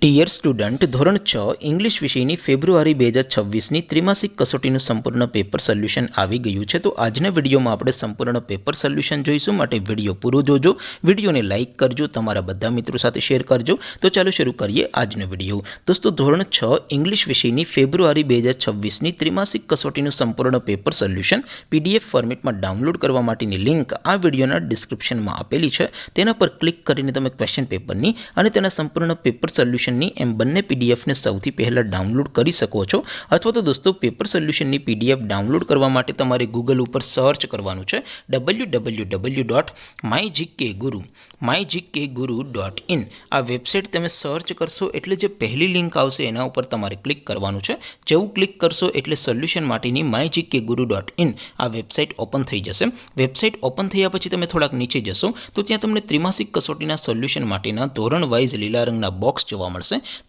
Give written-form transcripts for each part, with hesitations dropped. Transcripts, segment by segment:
Dear student, ધોરણ 6 English વિષયની ફેબ્રુઆરી 2026ની ત્રિમાસિક કસોટીનું સંપૂર્ણ પેપર સોલ્યુશન આવી ગયું છે. તો આજના વિડીયોમાં આપણે સંપૂર્ણ પેપર સોલ્યુશન જોઈશું. માટે વિડીયો પૂરો જોજો, વિડીયોને લાઇક કરજો, તમારા બધા મિત્રો સાથે શેર કરજો. તો ચાલો શરૂ કરીએ આજનો વિડીયો. દોસ્તો, ધોરણ 6 ઇંગ્લિશ વિષયની ફેબ્રુઆરી 2026ની ત્રિમાસિક કસોટીનું સંપૂર્ણ પેપર સોલ્યુશન PDF ફોર્મેટમાં ડાઉનલોડ કરવા માટેની લિંક આ વિડીયોના ડિસ્ક્રિપ્શનમાં આપેલી છે. તેના પર ક્લિક કરીને તમે ક્વેશ્ચન પેપરની અને તેના સંપૂર્ણ પેપર સોલ્યુશન એમ બંને PDF ને સૌથી પહેલા ડાઉનલોડ કરી શકો છો. અથવા તો દોસ્તો, પેપર સોલ્યુશનની PDF ડાઉનલોડ કરવા માટે તમારે ગૂગલ ઉપર સર્ચ કરવાનું છે www.mygkguru.in. આ વેબસાઇટ તમે સર્ચ કરશો એટલે જે પહેલી લિંક આવશે એના ઉપર તમારે ક્લિક કરવાનું છે. જેવું ક્લિક કરશો એટલે સોલ્યુશન માટેની mygkguru.in આ વેબસાઇટ ઓપન થઈ જશે. વેબસાઇટ ઓપન થયા પછી તમે થોડાક નીચે જશો તો ત્યાં તમને ત્રિમાસિક કસોટીના સોલ્યુશન માટેના ધોરણ વાઇઝ લીલા રંગના બોક્સ જોવા મળશે.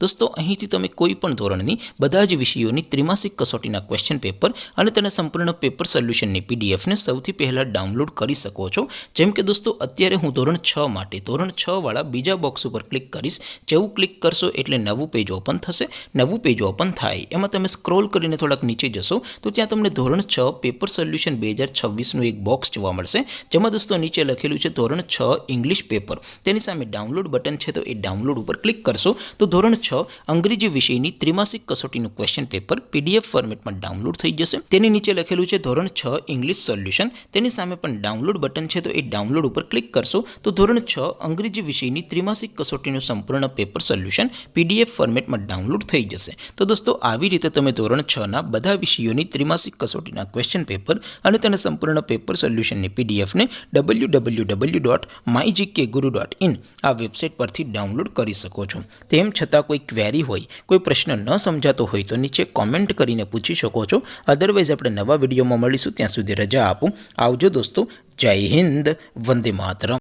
દોસ્તો, અહીંથી તમે કોઈ પણ ધોરણની બધા જ વિષયોની ત્રિમાસિક કસોટીના ક્વેશ્ચન પેપર અને તેના સંપૂર્ણ પેપર સોલ્યુશનની PDF ને સૌથી પહેલા ડાઉનલોડ કરી શકો છો. જેમ કે દોસ્તો, અત્યારે હું ધોરણ 6 માટે ધોરણ 6 વાળા બીજા બોક્સ ઉપર ક્લિક કરીશ. જેવું ક્લિક કરશો એટલે નવું પેજ ઓપન થશે. નવું પેજ ઓપન થાય એમાં તમે સ્ક્રોલ કરીને થોડાક નીચે જશો તો ત્યાં તમને ધોરણ 6 પેપર સોલ્યુશન 2026નું એક બોક્સ જોવા મળશે. જેમાં દોસ્તો નીચે લખેલું છે ધોરણ 6 ઇંગ્લિશ પેપર. તેની સામે ડાઉનલોડ બટન છે, તો એ ડાઉનલોડ ઉપર ક્લિક કરશો તો ધોરણ 6 અંગ્રેજી વિષયની ત્રિમાસિક કસોટીનું ક્વેશ્ચન પેપર PDF ફોર્મેટમાં ડાઉનલોડ થઈ જશે. તેની નીચે લખેલું છે ધોરણ 6 ઇંગ્લિશ સોલ્યુશન. તેની સામે પણ ડાઉનલોડ બટન છે, તો એ ડાઉનલોડ ઉપર ક્લિક કરશો તો ધોરણ 6 અંગ્રેજી વિષયની ત્રિમાસિક કસોટીનું સંપૂર્ણ પેપર સોલ્યુશન PDF ફોર્મેટમાં ડાઉનલોડ થઈ જશે. તો દોસ્તો, આવી રીતે તમે ધોરણ 6ના બધા વિષયોની ત્રિમાસિક કસોટીના ક્વેશ્ચન પેપર અને તેના સંપૂર્ણ પેપર સોલ્યુશનની PDF ને www.mygkguru.in આ વેબસાઇટ પરથી ડાઉનલોડ કરી શકો છો. તેમ છતાં કોઈ ક્વેરી હોય, કોઈ પ્રશ્ન ન સમજાતો હોય તો નીચે કોમેન્ટ કરીને પૂછી શકો છો. અદરવાઇઝ આપણે નવા વિડીયોમાં મળીશું. ત્યાં સુધી રજા આપો. આવજો દોસ્તો. જય હિન્દ. વંદે માતરમ.